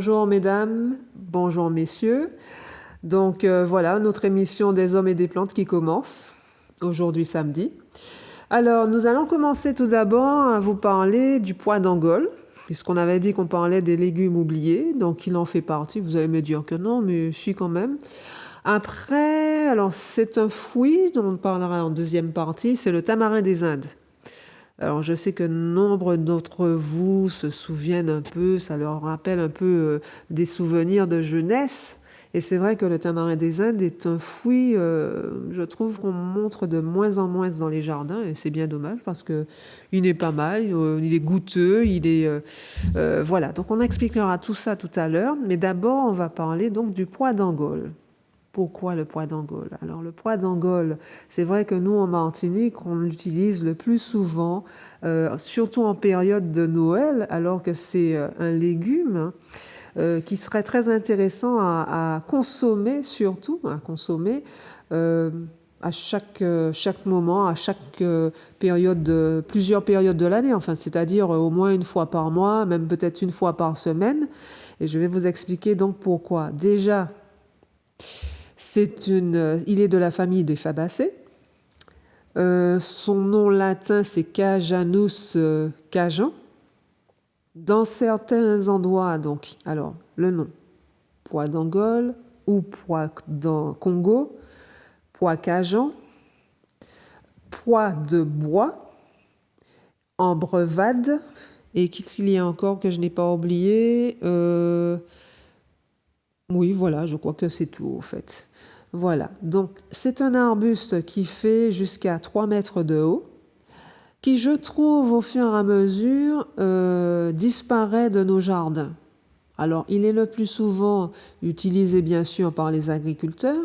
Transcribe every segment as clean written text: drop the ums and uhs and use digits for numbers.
Bonjour mesdames, bonjour messieurs. Donc voilà notre émission des hommes et des plantes qui commence aujourd'hui samedi. Alors nous allons commencer tout d'abord à vous parler du pois d'Angole, puisqu'on avait dit qu'on parlait des légumes oubliés, donc il en fait partie. Vous allez me dire que non, mais je suis quand même. Après, alors c'est un fruit dont on parlera en deuxième partie, c'est le tamarin des Indes. Alors je sais que nombre d'entre vous se souviennent un peu, ça leur rappelle un peu des souvenirs de jeunesse. Et c'est vrai que le tamarin des Indes est un fruit, je trouve qu'on montre de moins en moins dans les jardins, et c'est bien dommage parce que il est pas mal, il est goûteux, voilà. Donc on expliquera tout ça tout à l'heure, mais d'abord on va parler donc du pois d'Angole. Pourquoi le pois d'Angole? Alors le pois d'Angole, c'est vrai que nous en Martinique, on l'utilise le plus souvent, surtout en période de Noël, alors que c'est un légume qui serait très intéressant à consommer, surtout à consommer à chaque moment, à chaque période, plusieurs périodes de l'année, enfin, c'est-à-dire au moins une fois par mois, même peut-être une fois par semaine. Et je vais vous expliquer donc pourquoi. Déjà, il est de la famille des Fabacées. Son nom latin, c'est Cajanus cajan. Dans certains endroits, donc, alors, le nom, pois d'Angole ou pois dans Congo, pois cajan, pois de bois, ambrevade, et qu'il y a encore que je n'ai pas oublié, oui, voilà, je crois que c'est tout, au fait. Voilà, donc c'est un arbuste qui fait jusqu'à 3 mètres de haut, qui, je trouve, au fur et à mesure, disparaît de nos jardins. Alors, il est le plus souvent utilisé, bien sûr, par les agriculteurs,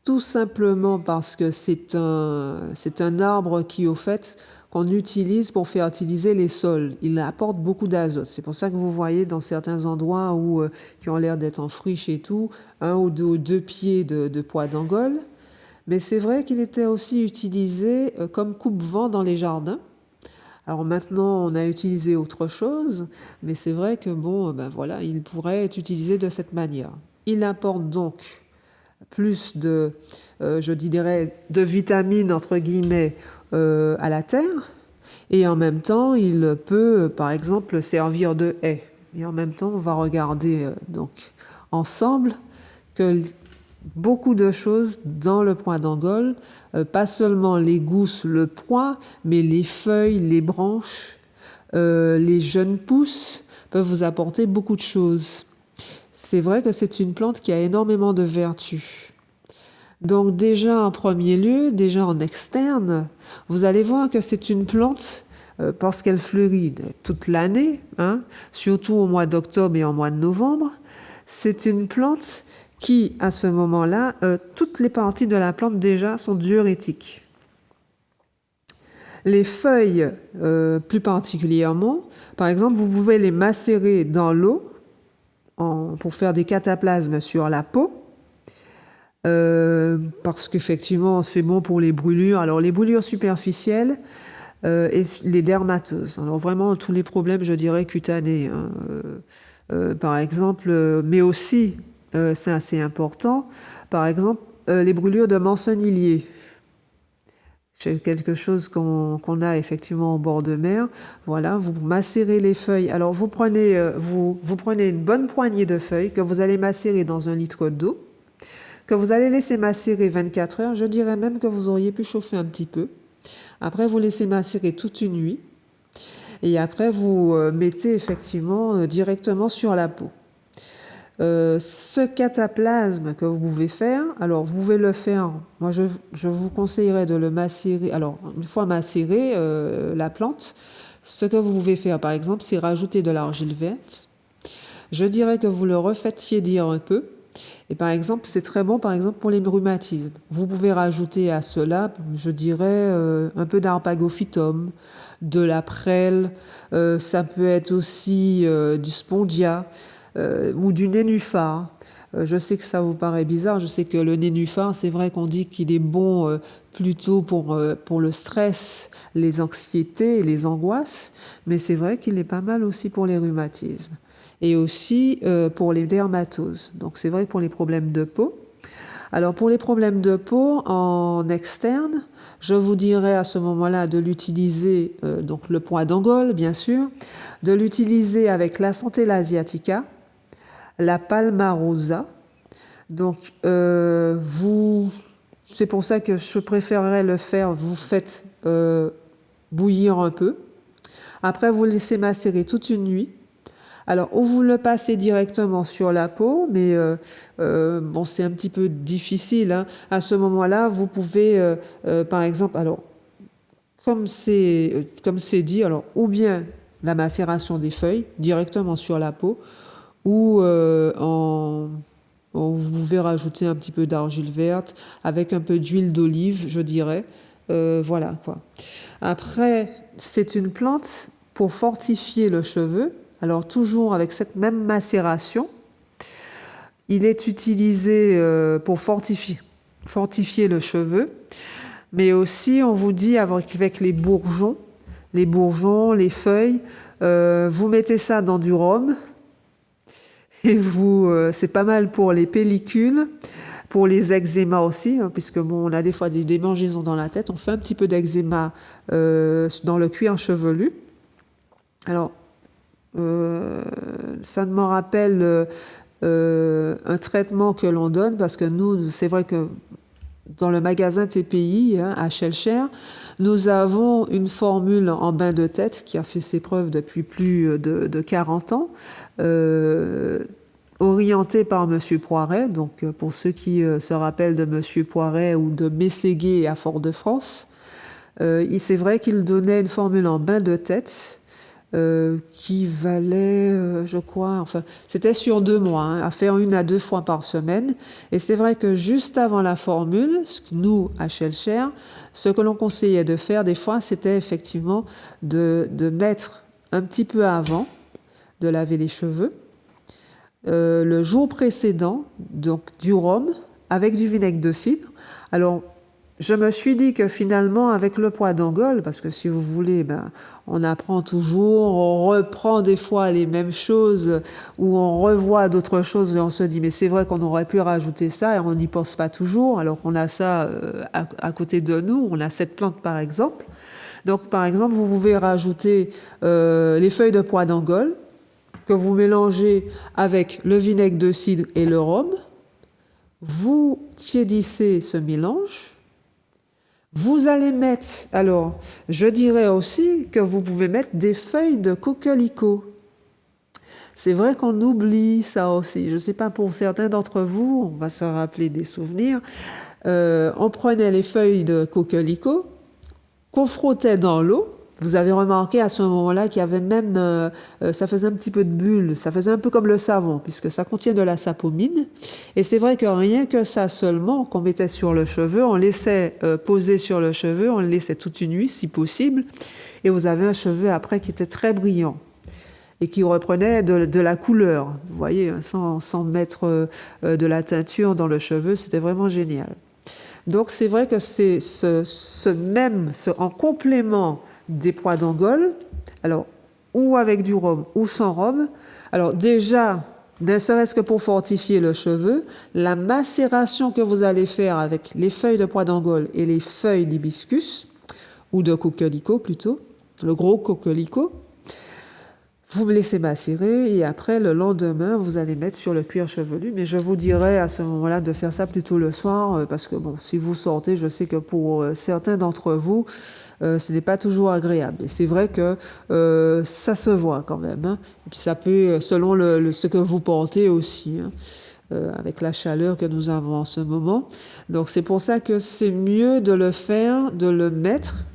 tout simplement parce que c'est un arbre qui, au fait, qu'on utilise pour fertiliser les sols. Il apporte beaucoup d'azote. C'est pour ça que vous voyez dans certains endroits qui ont l'air d'être en friche et tout, un ou deux pieds de pois d'Angole. Mais c'est vrai qu'il était aussi utilisé comme coupe-vent dans les jardins. Alors maintenant, on a utilisé autre chose, mais c'est vrai que bon, ben voilà, il pourrait être utilisé de cette manière. Il apporte donc plus je dirais, de vitamines, entre guillemets, à la terre. Et en même temps, il peut, par exemple, servir de haie. Et en même temps, on va regarder donc ensemble que beaucoup de choses dans le pois d'Angole, pas seulement les gousses, le pois, mais les feuilles, les branches, les jeunes pousses peuvent vous apporter beaucoup de choses. C'est vrai que c'est une plante qui a énormément de vertus. Donc déjà en premier lieu, déjà en externe, vous allez voir que c'est une plante parce qu'elle fleurit toute l'année, hein, surtout au mois d'octobre et au mois de novembre. C'est une plante qui, à ce moment-là, toutes les parties de la plante déjà sont diurétiques. Les feuilles, plus particulièrement, par exemple, vous pouvez les macérer dans l'eau pour faire des cataplasmes sur la peau. Parce qu'effectivement, c'est bon pour les brûlures. Alors, les brûlures superficielles et les dermatoses. Alors, vraiment, tous les problèmes, je dirais, cutanés, hein, par exemple, mais aussi, c'est assez important, par exemple, les brûlures de mancenillier. C'est quelque chose qu'on a effectivement au bord de mer. Voilà, vous macérez les feuilles. Alors, vous prenez une bonne poignée de feuilles que vous allez macérer dans 1 litre d'eau, que vous allez laisser macérer 24 heures. Je dirais même que vous auriez pu chauffer un petit peu. Après, vous laissez macérer toute une nuit. Et après, vous mettez effectivement directement sur la peau. Ce cataplasme que vous pouvez faire, alors vous pouvez le faire, moi je vous conseillerais de le macérer. Alors, une fois macéré la plante, ce que vous pouvez faire par exemple, c'est rajouter de l'argile verte. Je dirais que vous le refaites tiédir un peu. Et par exemple, c'est très bon par exemple pour les rhumatismes. Vous pouvez rajouter à cela, je dirais, un peu d'arpagophytum, de la prêle, ça peut être aussi du spondia ou du nénuphar. Je sais que ça vous paraît bizarre, je sais que le nénuphar, c'est vrai qu'on dit qu'il est bon plutôt pour le stress, les anxiétés et les angoisses, mais c'est vrai qu'il est pas mal aussi pour les rhumatismes. et aussi pour les dermatoses. Donc c'est vrai pour les problèmes de peau. Alors pour les problèmes de peau en externe, je vous dirais à ce moment-là de l'utiliser, donc le poids d'Angole bien sûr, de l'utiliser avec la Centella asiatica, la Palmarosa. Donc c'est pour ça que je préférerais le faire, vous faites bouillir un peu. Après vous laissez macérer toute une nuit. Alors, ou vous le passez directement sur la peau, mais bon, c'est un petit peu difficile, hein. À ce moment-là, vous pouvez, par exemple, alors, comme c'est dit, alors, ou bien la macération des feuilles directement sur la peau, ou vous pouvez rajouter un petit peu d'argile verte avec un peu d'huile d'olive, je dirais. Voilà, quoi. Après, c'est une plante pour fortifier le cheveu. Alors toujours avec cette même macération, il est utilisé pour fortifier le cheveu, mais aussi on vous dit avec les bourgeons, les feuilles, vous mettez ça dans du rhum et c'est pas mal pour les pellicules, pour les eczémas aussi, hein, puisque bon, on a des fois des démangeaisons dans la tête, on fait un petit peu d'eczéma dans le cuir chevelu. Alors ça me rappelle un traitement que l'on donne parce que nous, c'est vrai que dans le magasin TPI, hein, à Shellshare, nous avons une formule en bain de tête qui a fait ses preuves depuis plus de 40 ans, orientée par Monsieur Poiret. Donc pour ceux qui se rappellent de Monsieur Poiret ou de Mességuet à Fort-de-France, c'est vrai qu'il donnait une formule en bain de tête qui valait, je crois, enfin, c'était sur 2 mois, hein, à faire 1 à 2 fois par semaine. Et c'est vrai que juste avant la formule, nous, à Shellshare, ce que l'on conseillait de faire des fois, c'était effectivement de mettre un petit peu avant, de laver les cheveux, le jour précédent, donc du rhum avec du vinaigre de cidre. Alors, je me suis dit que finalement, avec le poids d'Angole, parce que si vous voulez, on apprend toujours, on reprend des fois les mêmes choses ou on revoit d'autres choses et on se dit mais c'est vrai qu'on aurait pu rajouter ça et on n'y pense pas toujours alors qu'on a ça à côté de nous, on a cette plante par exemple. Donc par exemple, vous pouvez rajouter les feuilles de poids d'Angole que vous mélangez avec le vinaigre de cidre et le rhum. Vous tiédissez ce mélange. Vous allez mettre, alors, je dirais aussi que vous pouvez mettre des feuilles de coquelicot. C'est vrai qu'on oublie ça aussi. Je ne sais pas pour certains d'entre vous, on va se rappeler des souvenirs. On prenait les feuilles de coquelicot, qu'on frottait dans l'eau. Vous avez remarqué à ce moment-là qu'il y avait même, ça faisait un petit peu de bulles, ça faisait un peu comme le savon, puisque ça contient de la sapomine. Et c'est vrai que rien que ça seulement, qu'on mettait sur le cheveu, on laissait poser sur le cheveu, on le laissait toute une nuit si possible, et vous avez un cheveu après qui était très brillant et qui reprenait de la couleur. Vous voyez, sans mettre de la teinture dans le cheveu, c'était vraiment génial. Donc c'est vrai que c'est en complément des poids d'Angole, alors ou avec du rhum ou sans rhum. Alors déjà, ne serait-ce que pour fortifier le cheveu, la macération que vous allez faire avec les feuilles de poids d'Angole et les feuilles d'hibiscus, ou de coquelicot plutôt, le gros coquelicot, vous me laissez macérer et après, le lendemain, vous allez mettre sur le cuir chevelu. Mais je vous dirais à ce moment-là de faire ça plutôt le soir parce que bon, si vous sortez, je sais que pour certains d'entre vous, ce n'est pas toujours agréable. Et c'est vrai que ça se voit quand même, hein. Et puis ça peut, selon ce que vous portez aussi, hein, avec la chaleur que nous avons en ce moment. Donc c'est pour ça que c'est mieux de le faire, de le mettre,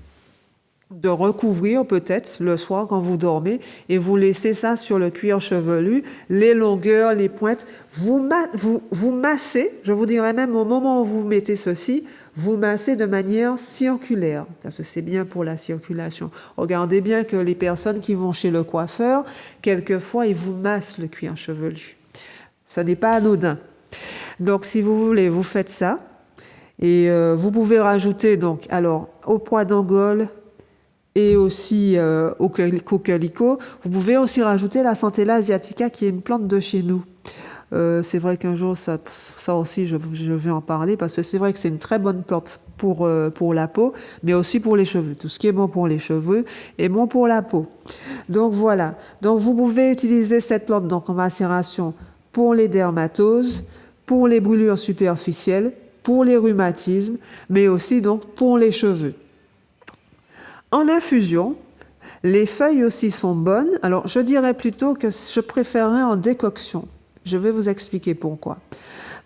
de recouvrir peut-être le soir quand vous dormez et vous laissez ça sur le cuir chevelu, les longueurs, les pointes. Vous massez, je vous dirais même au moment où vous mettez ceci, vous massez de manière circulaire, parce que c'est bien pour la circulation. Regardez bien que les personnes qui vont chez le coiffeur, quelquefois, ils vous massent le cuir chevelu. Ce n'est pas anodin. Donc, si vous voulez, vous faites ça. Et vous pouvez rajouter, donc, alors, au poids d'Angole, et aussi au cocalico. Vous pouvez aussi rajouter la Centella asiatica qui est une plante de chez nous. C'est vrai qu'un jour, ça aussi, je vais en parler parce que c'est vrai que c'est une très bonne plante pour la peau, mais aussi pour les cheveux. Tout ce qui est bon pour les cheveux est bon pour la peau. Donc voilà. Donc vous pouvez utiliser cette plante donc, en macération pour les dermatoses, pour les brûlures superficielles, pour les rhumatismes, mais aussi donc pour les cheveux. En infusion, les feuilles aussi sont bonnes. Alors je dirais plutôt que je préférerais en décoction. Je vais vous expliquer pourquoi.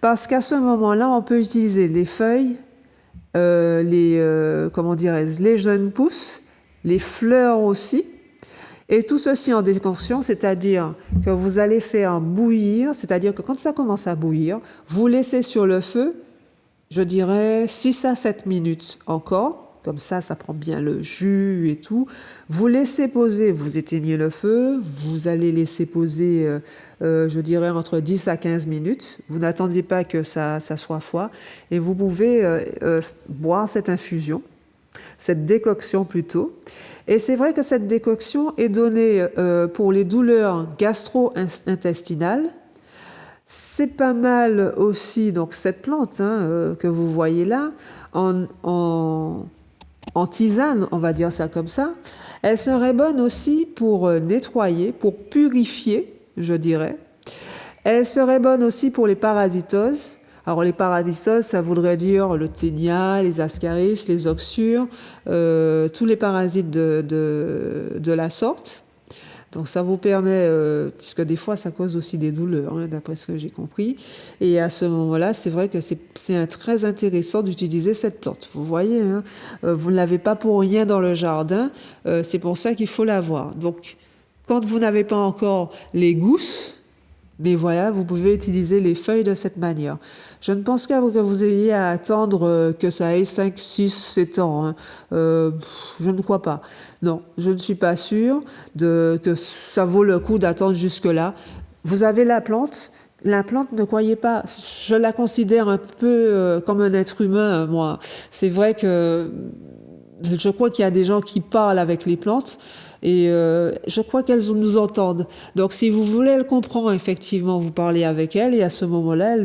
Parce qu'à ce moment-là, on peut utiliser les feuilles, les jeunes pousses, les fleurs aussi, et tout ceci en décoction, c'est-à-dire que vous allez faire bouillir, c'est-à-dire que quand ça commence à bouillir, vous laissez sur le feu, je dirais 6 à 7 minutes encore. Comme ça prend bien le jus et tout. Vous laissez poser, vous éteignez le feu, vous allez laisser poser, je dirais, entre 10 à 15 minutes. Vous n'attendez pas que ça soit froid. Et vous pouvez boire cette infusion, cette décoction plutôt. Et c'est vrai que cette décoction est donnée pour les douleurs gastro-intestinales. C'est pas mal aussi, donc cette plante que vous voyez là, en tisane, on va dire ça comme ça, elle serait bonne aussi pour nettoyer, pour purifier, je dirais. Elle serait bonne aussi pour les parasitoses. Alors les parasitoses, ça voudrait dire le ténia, les ascaris, les oxyures, tous les parasites de la sorte. Donc ça vous permet, puisque des fois ça cause aussi des douleurs, d'après ce que j'ai compris. Et à ce moment-là, c'est vrai que c'est très intéressant d'utiliser cette plante. Vous voyez, vous ne l'avez pas pour rien dans le jardin, c'est pour ça qu'il faut l'avoir. Donc quand vous n'avez pas encore les gousses, mais voilà, vous pouvez utiliser les feuilles de cette manière. Je ne pense pas que vous ayez à attendre que ça ait 5, 6, 7 ans. Je ne crois pas. Non, je ne suis pas sûre que ça vaut le coup d'attendre jusque-là. Vous avez la plante. La plante, ne croyez pas, je la considère un peu comme un être humain, moi. C'est vrai que je crois qu'il y a des gens qui parlent avec les plantes. Et je crois qu'elles nous entendent. Donc si vous voulez le comprendre, effectivement, vous parlez avec elle et à ce moment-là,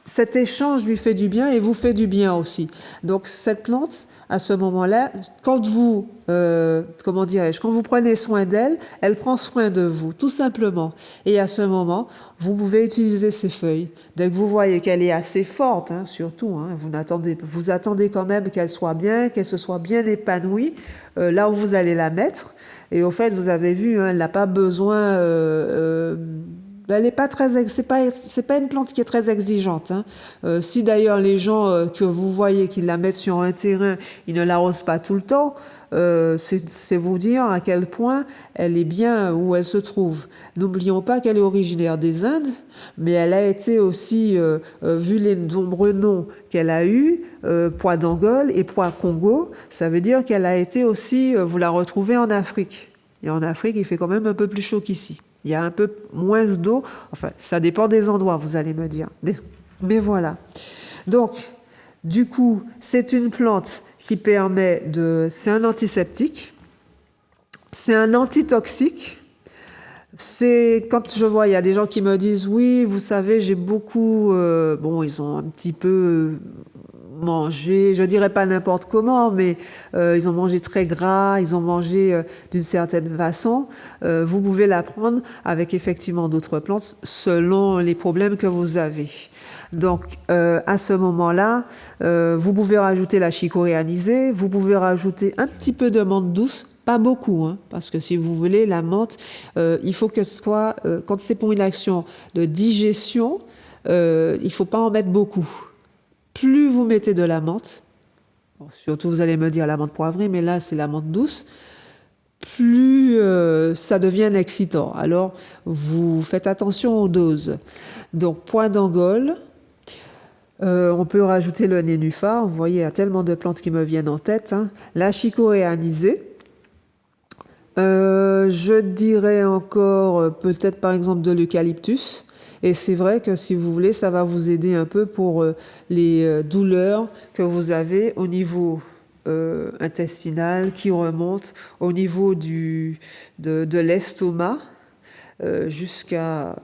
cet échange lui fait du bien et vous fait du bien aussi. Donc cette plante, à ce moment-là, quand vous, quand vous prenez soin d'elle, elle prend soin de vous, tout simplement. Et à ce moment, vous pouvez utiliser ses feuilles. Dès que vous voyez qu'elle est assez forte, surtout, vous attendez quand même qu'elle soit bien, qu'elle se soit bien épanouie, là où vous allez la mettre. Et au fait, vous avez vu, elle n'a pas besoin... elle est pas très, c'est pas une plante qui est très exigeante. Si d'ailleurs les gens que vous voyez qui la mettent sur un terrain, ils ne l'arrosent pas tout le temps, c'est vous dire à quel point elle est bien où elle se trouve. N'oublions pas qu'elle est originaire des Indes, mais elle a été aussi, vu les nombreux noms qu'elle a eus, pois d'Angola et pois Congo, ça veut dire qu'elle a été aussi, vous la retrouvez en Afrique. Et en Afrique, il fait quand même un peu plus chaud qu'ici. Il y a un peu moins d'eau. Enfin, ça dépend des endroits, vous allez me dire. Mais voilà. Donc, du coup, c'est une plante qui permet de... C'est un antiseptique. C'est un antitoxique. C'est quand je vois, il y a des gens qui me disent, oui, vous savez, j'ai beaucoup... ils ont un petit peu... mangé, je dirais pas n'importe comment, mais ils ont mangé très gras, ils ont mangé d'une certaine façon. Vous pouvez la prendre avec effectivement d'autres plantes selon les problèmes que vous avez. Donc à ce moment-là, vous pouvez rajouter la chicorée anisée, vous pouvez rajouter un petit peu de menthe douce, pas beaucoup, parce que si vous voulez la menthe, il faut que ce soit, quand c'est pour une action de digestion, il faut pas en mettre beaucoup. Plus vous mettez de la menthe, surtout vous allez me dire la menthe poivrée, mais là c'est la menthe douce, plus ça devient excitant. Alors vous faites attention aux doses. Donc pois d'Angola, on peut rajouter le nénuphar, vous voyez il y a tellement de plantes qui me viennent en tête, la chicorée anisée, je dirais encore peut-être par exemple de l'eucalyptus. Et c'est vrai que si vous voulez, ça va vous aider un peu pour les douleurs que vous avez au niveau intestinale qui remonte au niveau de l'estomac jusqu'à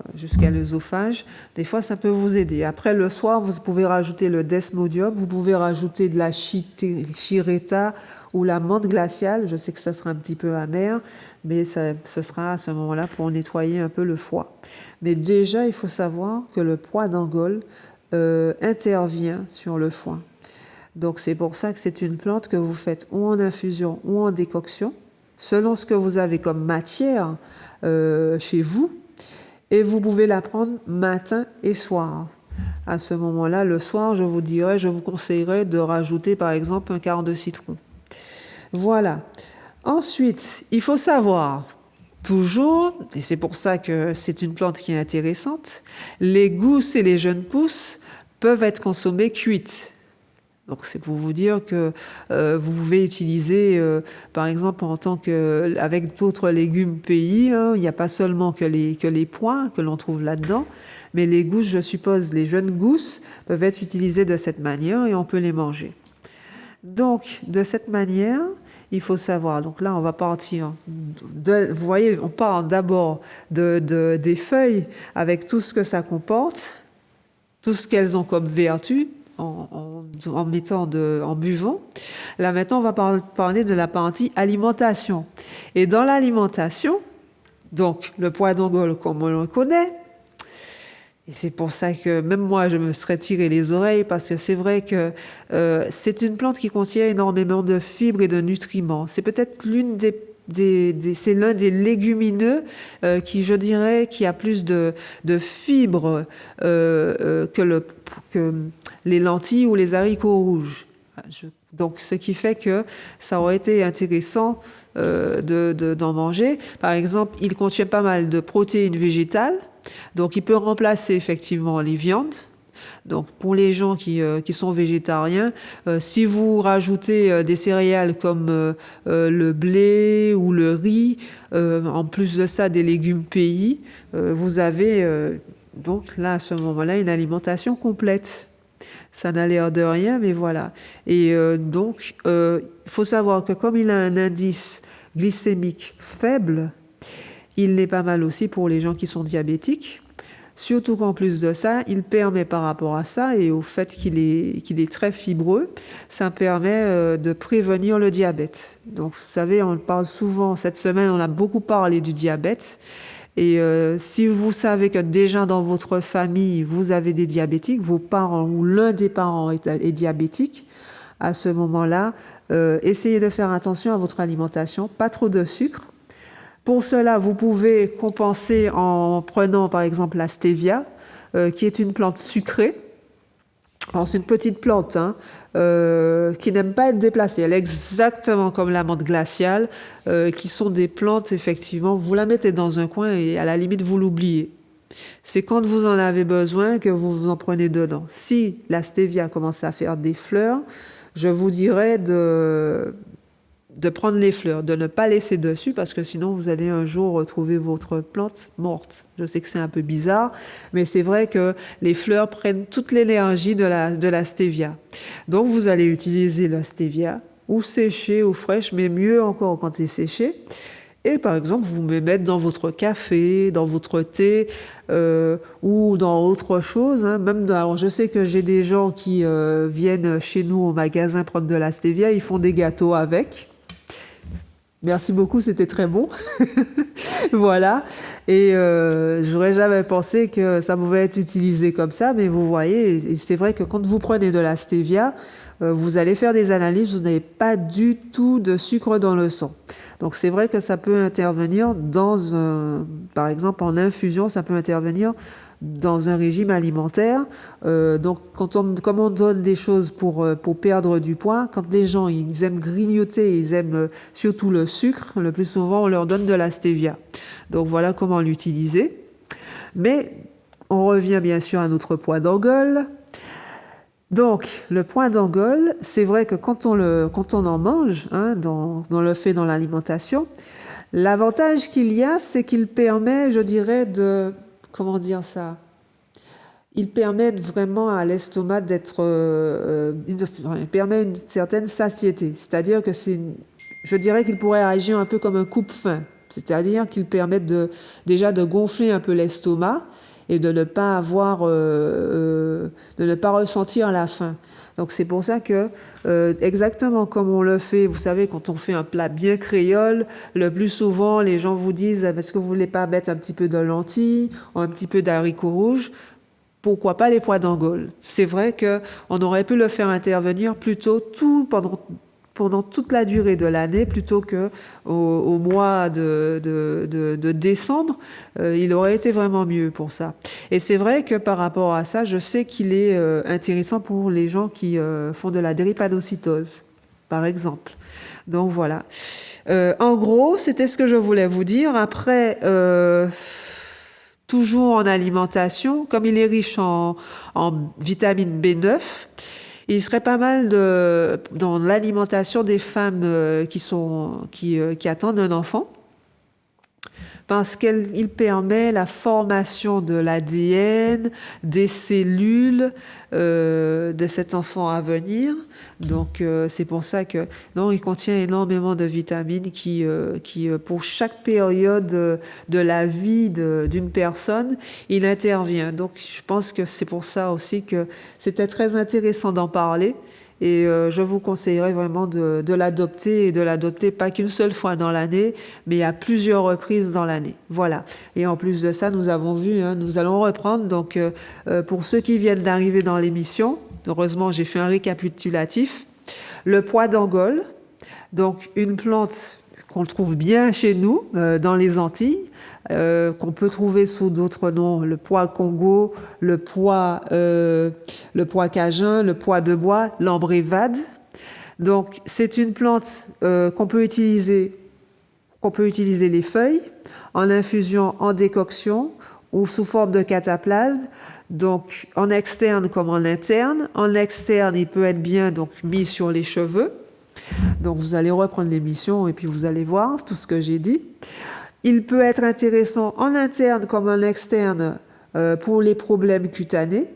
l'œsophage. Des fois, ça peut vous aider. Après, le soir, vous pouvez rajouter le desmodium, vous pouvez rajouter de la chireta ou la menthe glaciale. Je sais que ça sera un petit peu amer, mais ce sera à ce moment-là pour nettoyer un peu le foie. Mais déjà, il faut savoir que le poids d'Angole intervient sur le foie. Donc, c'est pour ça que c'est une plante que vous faites ou en infusion ou en décoction, selon ce que vous avez comme matière chez vous, et vous pouvez la prendre matin et soir. À ce moment-là, le soir, je vous conseillerais de rajouter par exemple un quart de citron. Voilà. Ensuite, il faut savoir, toujours, et c'est pour ça que c'est une plante qui est intéressante, les gousses et les jeunes pousses peuvent être consommées cuites. Donc c'est pour vous dire que vous pouvez utiliser, par exemple, avec d'autres légumes pays, hein, il n'y a pas seulement que les pois que l'on trouve là-dedans, mais les gousses, je suppose, les jeunes gousses peuvent être utilisées de cette manière et on peut les manger. Donc de cette manière, il faut savoir. Donc là, on va partir. Vous voyez, on part d'abord des feuilles avec tout ce que ça comporte, tout ce qu'elles ont comme vertu. En buvant. Là maintenant, on va parler de la partie alimentation. Et dans l'alimentation, donc le poids d'Angole comme on le connaît, et c'est pour ça que même moi je me serais tiré les oreilles parce que c'est vrai que c'est une plante qui contient énormément de fibres et de nutriments. C'est peut-être c'est l'un des légumineux qui, je dirais, qui a plus de fibres que les lentilles ou les haricots rouges. Donc, ce qui fait que ça aurait été intéressant d'en manger. Par exemple, il contient pas mal de protéines végétales, donc il peut remplacer effectivement les viandes. Donc, pour les gens qui sont végétariens, si vous rajoutez des céréales comme le blé ou le riz, en plus de ça des légumes pays, vous avez donc là à ce moment-là une alimentation complète. Ça n'a l'air de rien, mais voilà. Et donc, il faut savoir que comme il a un indice glycémique faible, il est pas mal aussi pour les gens qui sont diabétiques. Surtout qu'en plus de ça, il permet par rapport à ça et au fait qu'il est très fibreux, ça permet de prévenir le diabète. Donc, vous savez, on parle souvent, cette semaine, on a beaucoup parlé du diabète. Et si vous savez que déjà dans votre famille, vous avez des diabétiques, vos parents ou l'un des parents est diabétique, à ce moment-là, essayez de faire attention à votre alimentation, pas trop de sucre. Pour cela, vous pouvez compenser en prenant par exemple la stevia, qui est une plante sucrée. Alors c'est une petite plante qui n'aime pas être déplacée. Elle est exactement comme la menthe glaciale, qui sont des plantes, effectivement, vous la mettez dans un coin et à la limite vous l'oubliez. C'est quand vous en avez besoin que vous en prenez dedans. Si la stevia commence à faire des fleurs, je vous dirais de prendre les fleurs, de ne pas laisser dessus parce que sinon vous allez un jour retrouver votre plante morte. Je sais que c'est un peu bizarre, mais c'est vrai que les fleurs prennent toute l'énergie de la stevia. Donc vous allez utiliser la stevia ou séchée ou fraîche, mais mieux encore quand c'est séché. Et par exemple, vous me mettez dans votre café, dans votre thé ou dans autre chose. Alors je sais que j'ai des gens qui viennent chez nous au magasin prendre de la stevia, ils font des gâteaux avec. Merci beaucoup, c'était très bon. Voilà. Et j'aurais jamais pensé que ça pouvait être utilisé comme ça, mais vous voyez, et c'est vrai que quand vous prenez de la stevia, vous allez faire des analyses, vous n'avez pas du tout de sucre dans le sang. Donc c'est vrai que ça peut intervenir par exemple en infusion, ça peut intervenir dans un régime alimentaire. Donc comme on donne des choses pour perdre du poids, quand les gens ils aiment grignoter, ils aiment surtout le sucre, le plus souvent on leur donne de la stevia. Donc voilà comment l'utiliser. Mais on revient bien sûr à notre poids d'Angole. Donc, le poids d'Angole, c'est vrai que quand on en mange, on le fait dans l'alimentation, l'avantage qu'il y a, c'est qu'il permet, je dirais, comment dire ça, ils permettent vraiment à l'estomac d'être, il permet une certaine satiété. C'est-à-dire que je dirais qu'il pourrait agir un peu comme un coupe-faim. C'est-à-dire qu'ils permettent déjà de gonfler un peu l'estomac et de ne pas de ne pas ressentir la faim. Donc c'est pour ça que, exactement comme on le fait, vous savez, quand on fait un plat bien créole, le plus souvent les gens vous disent, est-ce que vous voulez pas mettre un petit peu de lentilles ou un petit peu d'haricots rouges? Pourquoi pas les pois d'Angole? C'est vrai qu'on aurait pu le faire intervenir plutôt pendant toute la durée de l'année plutôt que au mois de décembre. Il aurait été vraiment mieux pour ça. Et c'est vrai que par rapport à ça, je sais qu'il est intéressant pour les gens qui font de la drépanocytose, par exemple. Donc voilà. En gros, c'était ce que je voulais vous dire. Après, toujours en alimentation, comme il est riche en vitamine B9, il serait pas mal dans l'alimentation des femmes qui attendent un enfant, parce qu'il permet la formation de l'ADN, des cellules de cet enfant à venir. Donc c'est pour ça que non, il contient énormément de vitamines qui pour chaque période de la vie d'une personne, il intervient. Donc je pense que c'est pour ça aussi que c'était très intéressant d'en parler. Et je vous conseillerais vraiment de l'adopter, et de l'adopter pas qu'une seule fois dans l'année, mais à plusieurs reprises dans l'année. Voilà. Et en plus de ça, nous avons vu, nous allons reprendre. Donc, pour ceux qui viennent d'arriver dans l'émission, heureusement, j'ai fait un récapitulatif. Le pois d'Angole, donc une plante qu'on trouve bien chez nous, dans les Antilles, qu'on peut trouver sous d'autres noms, le pois Congo, le pois cajun, le pois de bois, l'ambrévade. Donc c'est une plante qu'on peut utiliser les feuilles en infusion, en décoction ou sous forme de cataplasme. Donc en externe comme en interne. En externe, il peut être bien donc mis sur les cheveux. Donc vous allez reprendre l'émission et puis vous allez voir tout ce que j'ai dit. Il peut être intéressant en interne comme en externe pour les problèmes cutanés,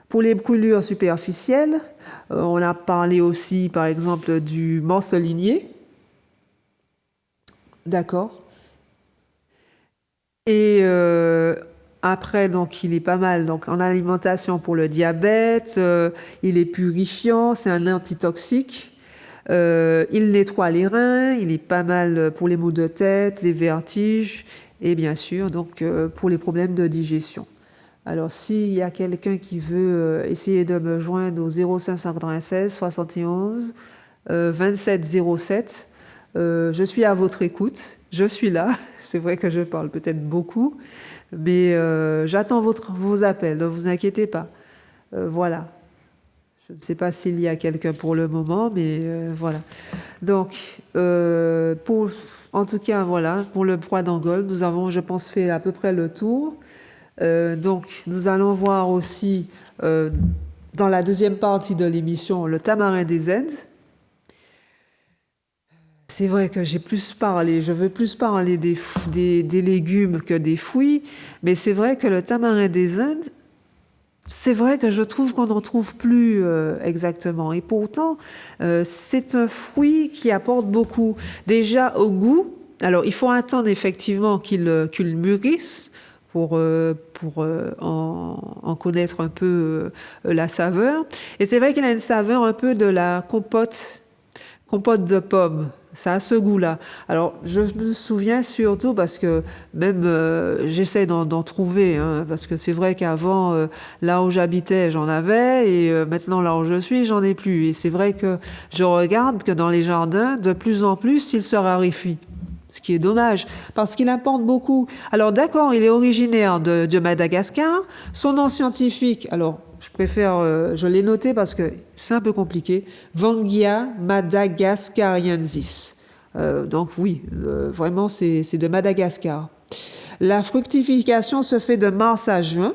pour les brûlures superficielles. On a parlé aussi par exemple du morcelinier. D'accord. Et après, donc, il est pas mal. Donc, en alimentation pour le diabète, il est purifiant, c'est un antitoxique. Il nettoie les reins, il est pas mal pour les maux de tête, les vertiges et bien sûr donc pour les problèmes de digestion. Alors s'il y a quelqu'un qui veut essayer de me joindre au 0596 71 27 07, je suis à votre écoute, je suis là. C'est vrai que je parle peut-être beaucoup, mais j'attends vos appels, ne vous inquiétez pas. Voilà. Je ne sais pas s'il y a quelqu'un pour le moment, mais voilà. Donc, en tout cas, voilà, pour le pois d'Angole, nous avons, je pense, fait à peu près le tour. Donc, nous allons voir aussi, dans la deuxième partie de l'émission, le tamarin des Indes. C'est vrai que je veux plus parler des légumes que des fruits, mais c'est vrai que le tamarin des Indes, c'est vrai que je trouve qu'on n'en trouve plus exactement. Et pourtant, c'est un fruit qui apporte beaucoup. Déjà au goût, alors il faut attendre effectivement qu'il mûrisse pour en connaître un peu la saveur. Et c'est vrai qu'il a une saveur un peu de la compote de pommes. Ça a ce goût-là. Alors, je me souviens surtout parce que même j'essaie d'en trouver, hein, parce que c'est vrai qu'avant, là où j'habitais, j'en avais, et maintenant, là où je suis, j'en ai plus. Et c'est vrai que je regarde que dans les jardins, de plus en plus, il se raréfie. Ce qui est dommage, parce qu'il apporte beaucoup. Alors d'accord, il est originaire de Madagascar. Son nom scientifique, alors je l'ai noté parce que c'est un peu compliqué, Vangia madagascariensis. Donc oui, vraiment c'est de Madagascar. La fructification se fait de mars à juin.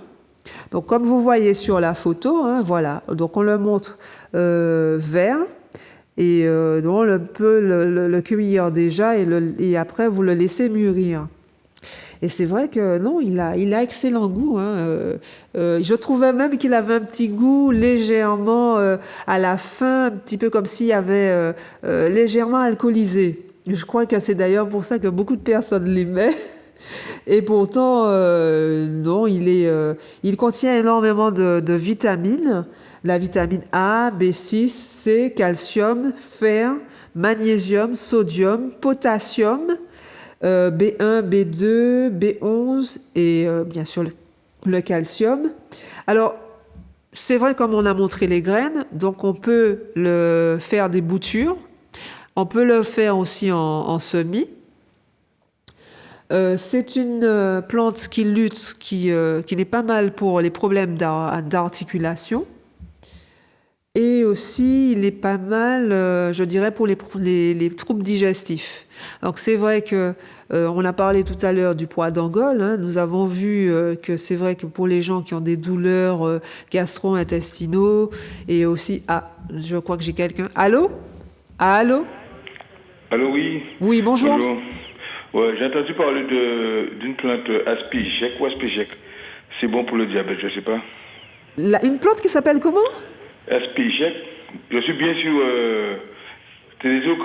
Donc comme vous voyez sur la photo, hein, voilà, donc on le montre vert. Et donc on peut le cueillir déjà et après vous le laissez mûrir. Et c'est vrai que non, il a excellent goût. Hein. Je trouvais même qu'il avait un petit goût légèrement à la fin, un petit peu comme s'il y avait légèrement alcoolisé. Je crois que c'est d'ailleurs pour ça que beaucoup de personnes l'aimaient. Et pourtant, non, il contient énormément de vitamines. La vitamine A, B6, C, calcium, fer, magnésium, sodium, potassium, B1, B2, B11 et bien sûr le calcium. Alors, c'est vrai, comme on a montré les graines, donc on peut le faire des boutures, on peut le faire aussi en semis. C'est une plante qui lutte, qui n'est pas mal pour les problèmes d'articulation. Et aussi, il est pas mal, je dirais, pour les troubles digestifs. Donc c'est vrai que on a parlé tout à l'heure du poids d'Angole. Hein. Nous avons vu que c'est vrai que pour les gens qui ont des douleurs gastro-intestinaux et aussi... Ah, je crois que j'ai quelqu'un. Allô? Allô? Allô, oui. Oui, bonjour. Bonjour. Ouais, j'ai entendu parler d'une plante Aspigec ou Aspigec. C'est bon pour le diabète, je sais pas. Une plante qui s'appelle comment? Aspigec. Je suis bien sur Télézouk.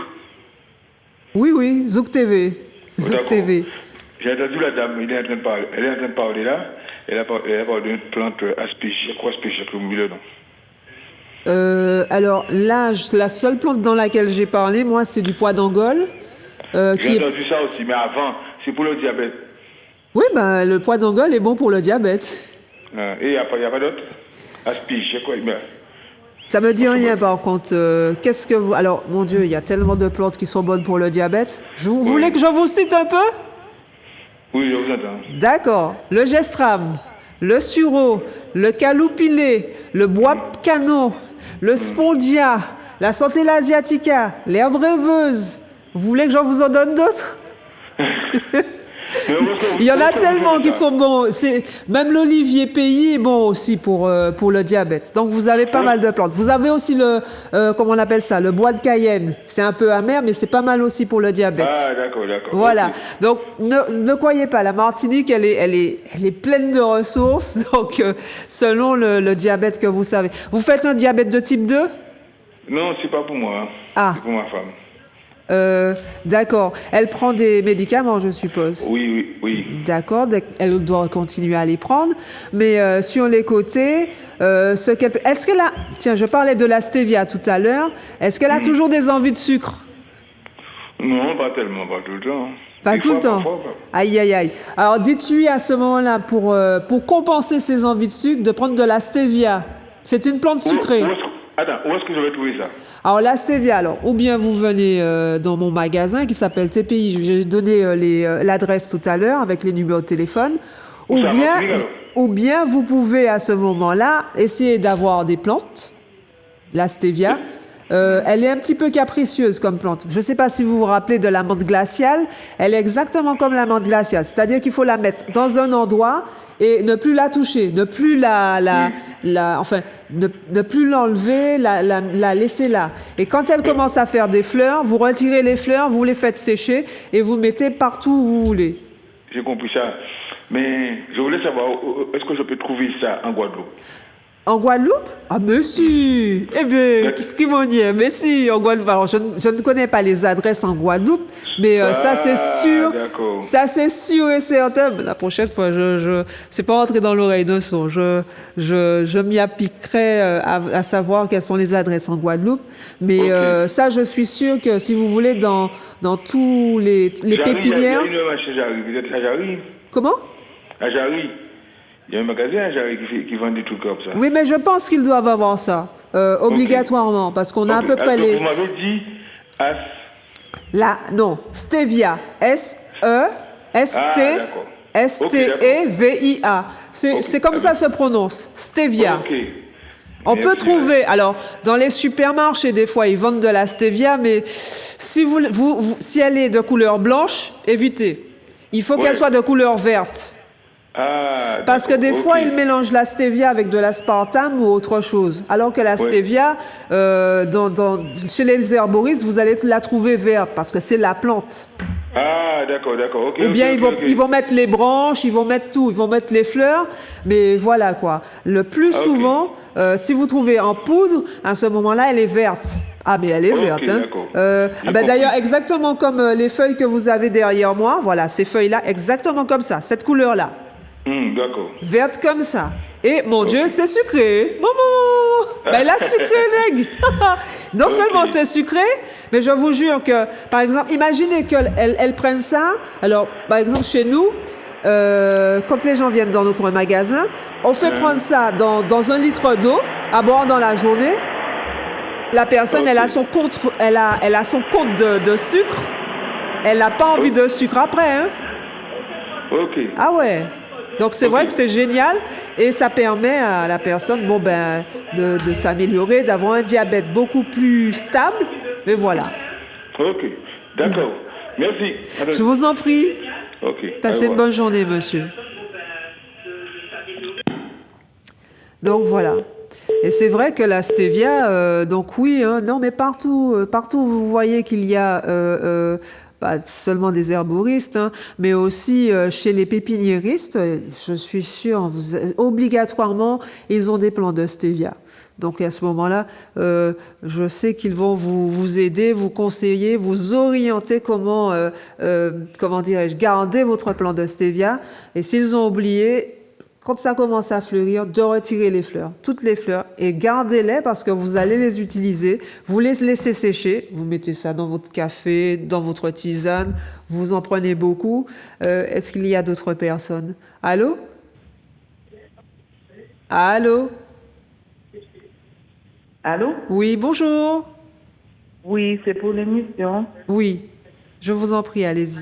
Oui, Zouk TV. Zouk TV. J'ai entendu la dame, elle est en train de parler là. Elle a parlé d'une plante Aspigec ou Aspigec, vous me le nom. Alors là, la seule plante dans laquelle j'ai parlé, moi, c'est du poids d'Angole. J'ai entendu ça aussi, mais avant, c'est pour le diabète. Oui, ben, le poids d'Angole est bon pour le diabète. Et il n'y a pas d'autre? Aspigec, quoi. Ça me dit rien, par contre. Qu'est-ce que vous... Alors, mon Dieu, il y a tellement de plantes qui sont bonnes pour le diabète. Vous voulez que je vous cite un peu? Oui, je vous entends. D'accord. Le gestram, le sureau, le caloupilé, le bois canon, le spondia, la centella asiatica, l'herbe rêveuse. Vous voulez que j'en vous en donne d'autres? Il y en a tellement qui sont bons. Même l'olivier pays est bon aussi pour le diabète. Donc vous avez pas mal de plantes. Vous avez aussi comment on appelle ça, le bois de Cayenne. C'est un peu amer, mais c'est pas mal aussi pour le diabète. Ah, d'accord. Voilà. Okay. Donc ne croyez pas, la Martinique, elle est pleine de ressources. Donc selon le diabète que vous savez. Vous faites un diabète de type 2? Non, c'est pas pour moi. Ah. C'est pour ma femme. D'accord. Elle prend des médicaments, je suppose. Oui. D'accord. Elle doit continuer à les prendre. Mais sur les côtés, est-ce que là... Tiens, je parlais de la stevia tout à l'heure. Est-ce qu'elle a toujours des envies de sucre? Non, pas tellement, pas tout le temps. Pas tout le temps. Aïe. Alors dites-lui à ce moment-là, pour compenser ses envies de sucre, de prendre de la stevia. C'est une plante sucrée. Où est-ce que je vais trouver ça? Alors la stevia, ou bien vous venez dans mon magasin qui s'appelle TPI, je vais donner l'adresse tout à l'heure avec les numéros de téléphone, ou bien vous pouvez à ce moment-là essayer d'avoir des plantes, la stevia. Elle est un petit peu capricieuse comme plante. Je ne sais pas si vous vous rappelez de la menthe glaciale. Elle est exactement comme la menthe glaciale. C'est-à-dire qu'il faut la mettre dans un endroit et ne plus la toucher, ne plus ne plus l'enlever, la laisser là. Et quand elle commence à faire des fleurs, vous retirez les fleurs, vous les faites sécher et vous mettez partout où vous voulez. J'ai compris ça. Mais je voulais savoir, est-ce que je peux trouver ça en Guadeloupe? En Guadeloupe? Ah, mais si! Eh bien, qui m'en est? Mais si, en Guadeloupe. Alors, je ne connais pas les adresses en Guadeloupe, mais ça, c'est sûr. D'accord. Ça, c'est sûr et certain. La prochaine fois, c'est pas rentré dans l'oreille d'un sourd. Je m'y appliquerai à savoir quelles sont les adresses en Guadeloupe. Mais ça, je suis sûr que si vous voulez, dans tous les pépinières. Vous êtes à Jarry? Comment? À Jarry. Il y a un magasin à Jarry qui vend des trucs comme ça. Oui, mais je pense qu'ils doivent avoir ça, obligatoirement, parce qu'on a à peu près les... Vous m'avez dit non, stevia, S-T-E-V-I-A. C'est comme ça se prononce, stevia. On peut trouver, alors, dans les supermarchés, des fois, ils vendent de la stevia, mais si elle est de couleur blanche, évitez. Il faut qu'elle soit de couleur verte. Parce que des fois, ils mélangent la stevia avec de l'aspartame ou autre chose. Alors que la stevia, chez les herboristes, vous allez la trouver verte parce que c'est la plante. Ah, d'accord, d'accord. Ok, Ou bien ok, ok, ok. ils vont mettre les branches, ils vont mettre tout, ils vont mettre les fleurs, mais voilà quoi. Le plus Ah, ok. souvent, si vous trouvez en poudre, à ce moment-là, elle est verte. Ah, mais elle est Ok, verte. Hein. d'accord. Ah J'ai ben, d'ailleurs, compris. exactement comme les feuilles que vous avez derrière moi, voilà, ces feuilles-là, exactement comme ça, cette couleur-là. D'accord. Verte comme ça. Et mon Dieu, Ok. c'est sucré. Maman! Ben là, sucré, nègre. Non seulement Ok. c'est sucré, mais je vous jure que, par exemple, imaginez qu'elles prennent ça. Alors, par exemple, chez nous, quand les gens viennent dans notre magasin, on fait prendre ça dans 1 litre d'eau à boire dans la journée. La personne, Ok. elle a son compte, elle a son compte de sucre. Elle n'a pas envie de sucre après, hein. Ok. Ah ouais. Donc c'est Ok. vrai que c'est génial et ça permet à la personne bon ben de s'améliorer, d'avoir un diabète beaucoup plus stable. Mais voilà. Ok. D'accord. Merci. Je vous en prie. Ok. Au Passez une revoir. bonne journée, monsieur. Donc voilà. Et c'est vrai que la stevia, donc oui, hein, non, mais partout, partout vous voyez qu'il y a pas seulement des herboristes, hein, mais aussi chez les pépiniéristes, je suis sûre, obligatoirement, ils ont des plants de stevia. Donc à ce moment-là, je sais qu'ils vont vous aider, vous conseiller, vous orienter comment dirais-je, garder votre plant de stevia. Et s'ils ont oublié, quand ça commence à fleurir, de retirer les fleurs, toutes les fleurs, et gardez-les parce que vous allez les utiliser. Vous les laissez sécher, vous mettez ça dans votre café, dans votre tisane, vous en prenez beaucoup. Est-ce qu'il y a d'autres personnes? Allô? Allô? Allô? Oui, bonjour. Oui, c'est pour l'émission. Oui, je vous en prie, allez-y.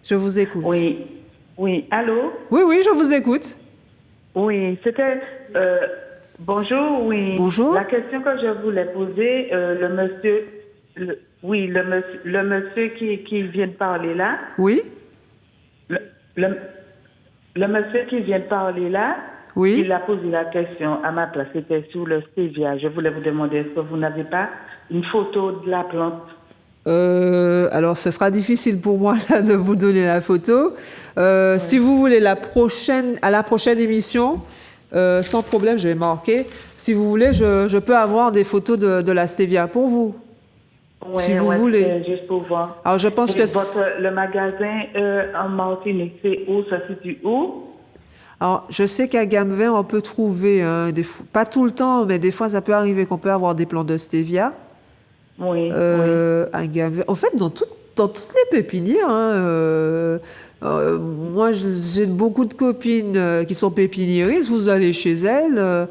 Je vous écoute. Oui. Oui, allô? Oui, oui, je vous écoute. Oui, c'était... bonjour, oui. Bonjour. La question que je voulais poser, le monsieur... le monsieur qui vient de parler là. Oui? Le, le, le monsieur qui vient de parler là, Oui? il a posé la question à ma place. C'était sur le stevia. Je voulais vous demander, est-ce que vous n'avez pas une photo de la plante? Alors, ce sera difficile pour moi là, de vous donner la photo. Si vous voulez à la prochaine émission, sans problème, je vais marquer. Si vous voulez, je peux avoir des photos de la stevia pour vous. Oui, Si vous voulez. juste pour voir. Alors, je pense Et que... le magasin en Martinique, c'est où? Ça se situe où? Alors, je sais qu'à Gamevin, on peut trouver, hein, pas tout le temps, mais des fois, ça peut arriver qu'on peut avoir des plants de stevia. Oui, À Gamevin. En fait, dans toutes les pépinières, hein, moi, j'ai beaucoup de copines qui sont pépiniéristes. Vous allez chez elles.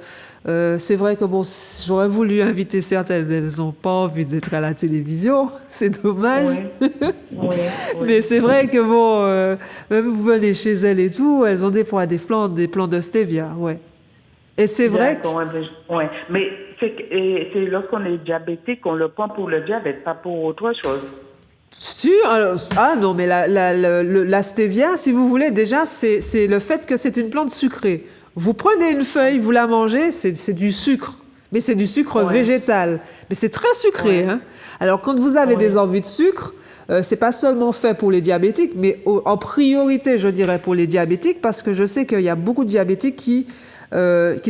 C'est vrai que bon, j'aurais voulu inviter certaines, elles n'ont pas envie d'être à la télévision. C'est dommage. oui, oui, Mais c'est vrai que bon, même vous venez chez elles et tout, elles ont des fois des plants de stevia, ouais. Et c'est vrai que... D'accord, ouais. Mais c'est lorsqu'on est diabétique, on le prend pour le diabète, pas pour autre chose. Si, alors, ah non, mais la stevia, si vous voulez, déjà, c'est le fait que c'est une plante sucrée. Vous prenez une feuille, vous la mangez, c'est du sucre. Mais c'est du sucre végétal. Mais c'est très sucré, hein. Alors, quand vous avez des envies de sucre, c'est pas seulement fait pour les diabétiques, mais en priorité, je dirais, pour les diabétiques, parce que je sais qu'il y a beaucoup de diabétiques qui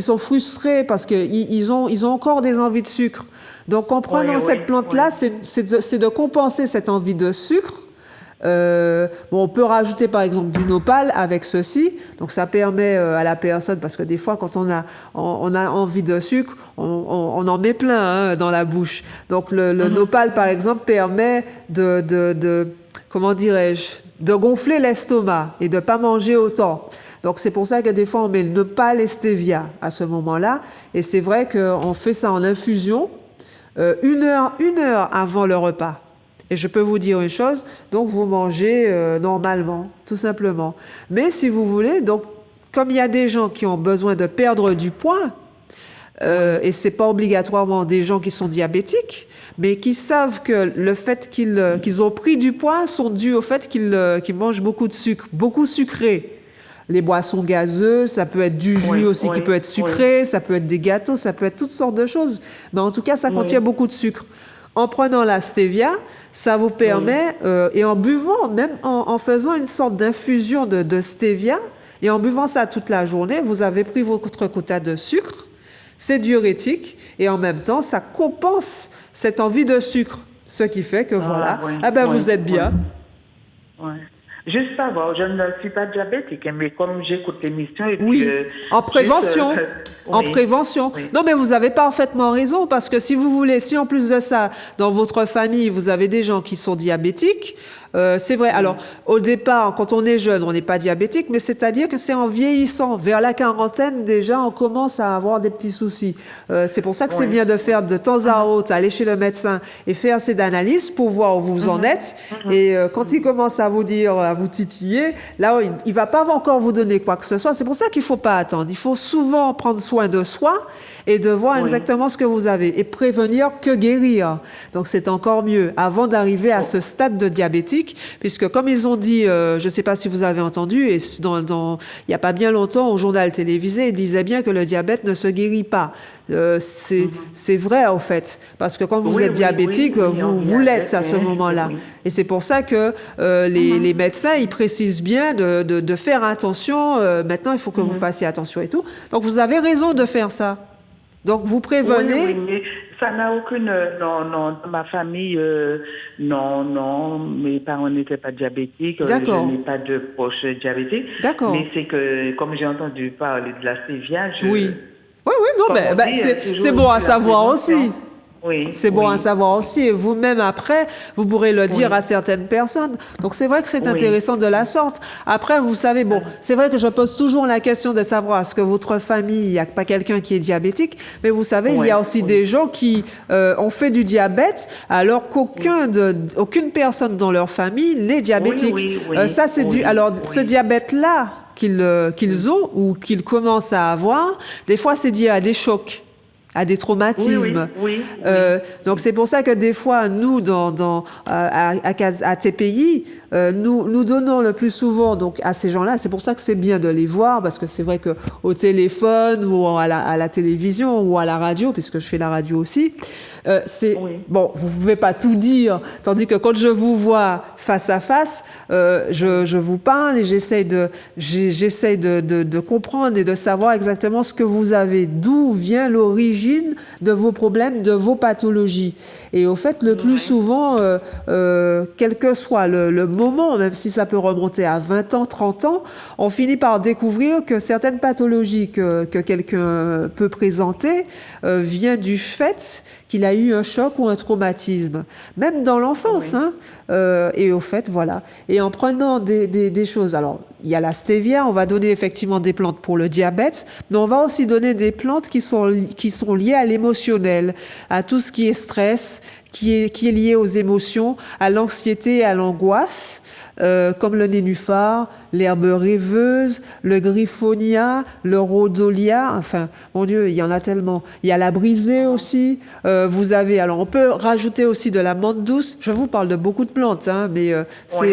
sont frustrés parce qu'ils ont encore des envies de sucre. Donc, en prenant cette plante-là, c'est de compenser cette envie de sucre. Bon, on peut rajouter par exemple du nopal avec ceci, donc ça permet à la personne, parce que des fois quand on a envie de sucre, on en met plein hein, dans la bouche. Donc le nopal par exemple permet comment dirais-je, de gonfler l'estomac et de pas manger autant. Donc c'est pour ça que des fois on met le nopal et stevia à ce moment-là, et c'est vrai qu'on fait ça en infusion 1 heure avant le repas. Et je peux vous dire une chose, donc vous mangez normalement, tout simplement. Mais si vous voulez, donc comme il y a des gens qui ont besoin de perdre du poids, et c'est pas obligatoirement des gens qui sont diabétiques, mais qui savent que le fait qu'ils ont pris du poids sont dus au fait qu'ils mangent beaucoup de sucre, beaucoup sucré. Les boissons gazeuses, ça peut être du jus aussi qui peut être sucré, ça peut être des gâteaux, ça peut être toutes sortes de choses. Mais en tout cas, ça contient beaucoup de sucre. en prenant la stevia, ça vous permet, et en buvant, même en faisant une sorte d'infusion de stevia, et en buvant ça toute la journée, vous avez pris votre quota de sucre, c'est diurétique, et en même temps, ça compense cette envie de sucre. Ce qui fait que voilà, vous êtes bien. Ouais. Juste savoir, je ne suis pas diabétique, mais comme j'écoute l'émission et oui, puis, en prévention. En oui. prévention. Oui. Non, mais vous avez parfaitement raison, parce que si vous voulez, si en plus de ça, dans votre famille, vous avez des gens qui sont diabétiques, c'est vrai. Alors, au départ, quand on est jeune, on n'est pas diabétique, mais c'est-à-dire que c'est en vieillissant. Vers la quarantaine, déjà, on commence à avoir des petits soucis. C'est pour ça que c'est bien de faire de temps à autre, aller chez le médecin et faire ces analyses pour voir où vous en êtes. Et quand il commence à vous dire, à vous titiller, là, il va pas encore vous donner quoi que ce soit. C'est pour ça qu'il faut pas attendre. Il faut souvent prendre soin de soi et de voir exactement ce que vous avez. Et prévenir que guérir. Donc, c'est encore mieux avant d'arriver à ce stade de diabétique, puisque comme ils ont dit, je ne sais pas si vous avez entendu, et il n'y a pas bien longtemps, au journal télévisé, ils disaient bien que le diabète ne se guérit pas. C'est vrai, au fait. Parce que quand vous êtes diabétique, vous l'êtes à ce moment-là. Et c'est pour ça que les médecins, ils précisent bien de faire attention. Maintenant, il faut que vous fassiez attention et tout. Donc, vous avez raison de faire ça. Donc, vous prévenez. Oui, mais ça n'a aucune... Non, dans ma famille, non, mes parents n'étaient pas diabétiques. D'accord. Je n'ai pas de proches diabétiques. D'accord. Mais c'est que, comme j'ai entendu parler de la stevia, Oui, non, c'est bon à savoir aussi. Oui, c'est bon à savoir aussi. Et vous-même, après, vous pourrez le dire à certaines personnes. Donc, c'est vrai que c'est intéressant de la sorte. Après, vous savez, bon, c'est vrai que je pose toujours la question de savoir est-ce que votre famille, il n'y a pas quelqu'un qui est diabétique, mais vous savez, il y a aussi des gens qui ont fait du diabète alors qu'aucune personne dans leur famille n'est diabétique. Ça, c'est dû... Alors, ce diabète-là qu'ils ont ou qu'ils commencent à avoir, des fois, c'est dû à des chocs, à des traumatismes. Donc c'est pour ça que des fois, nous, à TPI, nous donnons le plus souvent donc à ces gens-là. C'est pour ça que c'est bien de les voir, parce que c'est vrai que au téléphone ou à la télévision ou à la radio, puisque je fais la radio aussi, bon, vous pouvez pas tout dire, tandis que quand je vous vois face à face, je vous parle et j'essaie de comprendre et de savoir exactement ce que vous avez, d'où vient l'origine de vos problèmes, de vos pathologies. Et au fait, le plus souvent, quel que soit le moment, même si ça peut remonter à 20 ans, 30 ans, on finit par découvrir que certaines pathologies que quelqu'un peut présenter viennent du fait qu'il a eu un choc ou un traumatisme, même dans l'enfance. Et au fait, voilà. Et en prenant des choses, alors il y a la stevia, on va donner effectivement des plantes pour le diabète, mais on va aussi donner des plantes qui sont liées à l'émotionnel, à tout ce qui est stress, qui est lié aux émotions, à l'anxiété, à l'angoisse. Comme le nénuphar, l'herbe rêveuse, le griffonia, le rhodolia, enfin, mon Dieu, il y en a tellement. Il y a la brisée aussi. Vous avez, alors on peut rajouter aussi de la menthe douce. Je vous parle de beaucoup de plantes, mais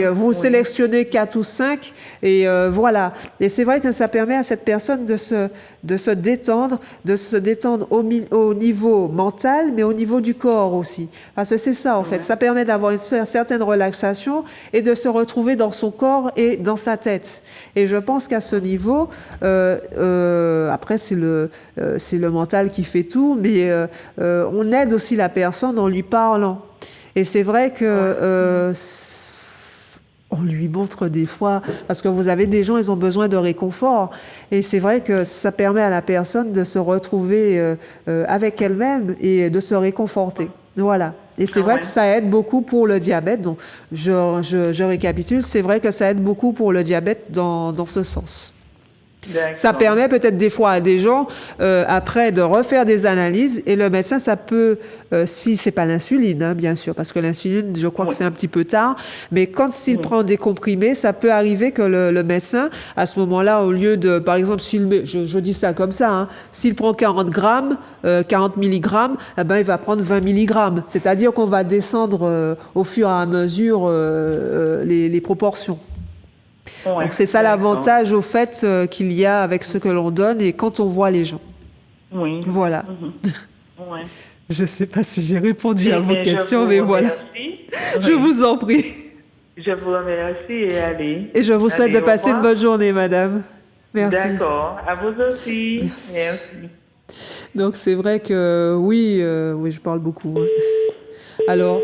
vous sélectionnez 4 ou 5 et voilà. Et c'est vrai que ça permet à cette personne de se détendre au niveau mental, mais au niveau du corps aussi. Parce que c'est ça, en fait. Ça permet d'avoir une certaine relaxation et de se retrouver dans son corps et dans sa tête. Et je pense qu'à ce niveau, après c'est le mental qui fait tout, mais on aide aussi la personne en lui parlant. Et c'est vrai que on lui montre des fois, parce que vous avez des gens, ils ont besoin de réconfort. Et c'est vrai que ça permet à la personne de se retrouver avec elle-même et de se réconforter. Voilà. Et c'est vrai que ça aide beaucoup pour le diabète. Donc, je récapitule, c'est vrai que ça aide beaucoup pour le diabète dans ce sens. Ça permet peut-être des fois à des gens, après, de refaire des analyses. Et le médecin, ça peut, si c'est pas l'insuline, bien sûr, parce que l'insuline, je crois que c'est un petit peu tard. Mais quand s'il prend des comprimés, ça peut arriver que le médecin, à ce moment-là, au lieu de, par exemple, je dis ça comme ça, s'il prend 40 grammes, 40 milligrammes, il va prendre 20 milligrammes. C'est-à-dire qu'on va descendre au fur et à mesure les proportions. Donc c'est ça l'avantage au fait qu'il y a avec ce que l'on donne et quand on voit les gens. Oui. Voilà. Je ne sais pas si j'ai répondu à Eh vos bien, questions, mais voilà. Je vous en prie. Je vous remercie et allez. Et je vous souhaite Allez, de passer au une revoir. bonne journée, madame. Merci. D'accord. À vous aussi. Merci. Merci. Donc c'est vrai que oui, oui, je parle beaucoup, hein. Alors,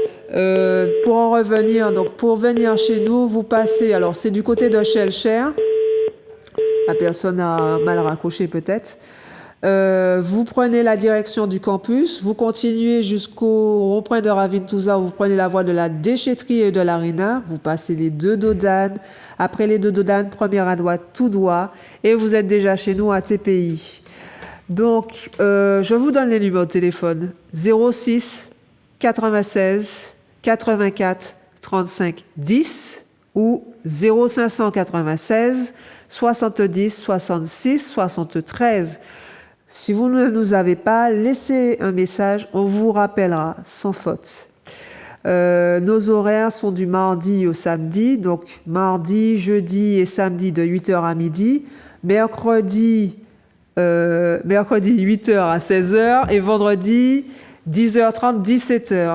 pour en revenir, donc pour venir chez nous, vous passez, alors c'est du côté de Shellshare. La personne a mal raccroché peut-être. Vous prenez la direction du campus, vous continuez jusqu'au rond-point de Ravintouza, vous prenez la voie de la déchetterie et de l'aréna, vous passez les 2 dodanes, après les 2 dodanes, première à droite, tout droit, et vous êtes déjà chez nous à TPI. Donc, je vous donne les numéros de téléphone. 06 96 84 35 10 ou 0596 70 66 73. Si vous ne nous avez pas, laissez un message, on vous rappellera sans faute. Nos horaires sont du mardi au samedi, donc mardi, jeudi et samedi de 8h à midi, mercredi 8h à 16h et vendredi 10h30, 17h.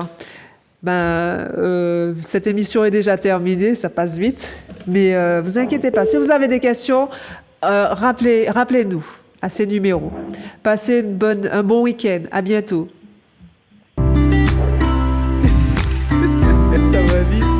Cette émission est déjà terminée, ça passe vite, mais vous inquiétez pas. Si vous avez des questions, rappelez-nous à ces numéros. Passez un bon week-end. À bientôt. Ça va vite.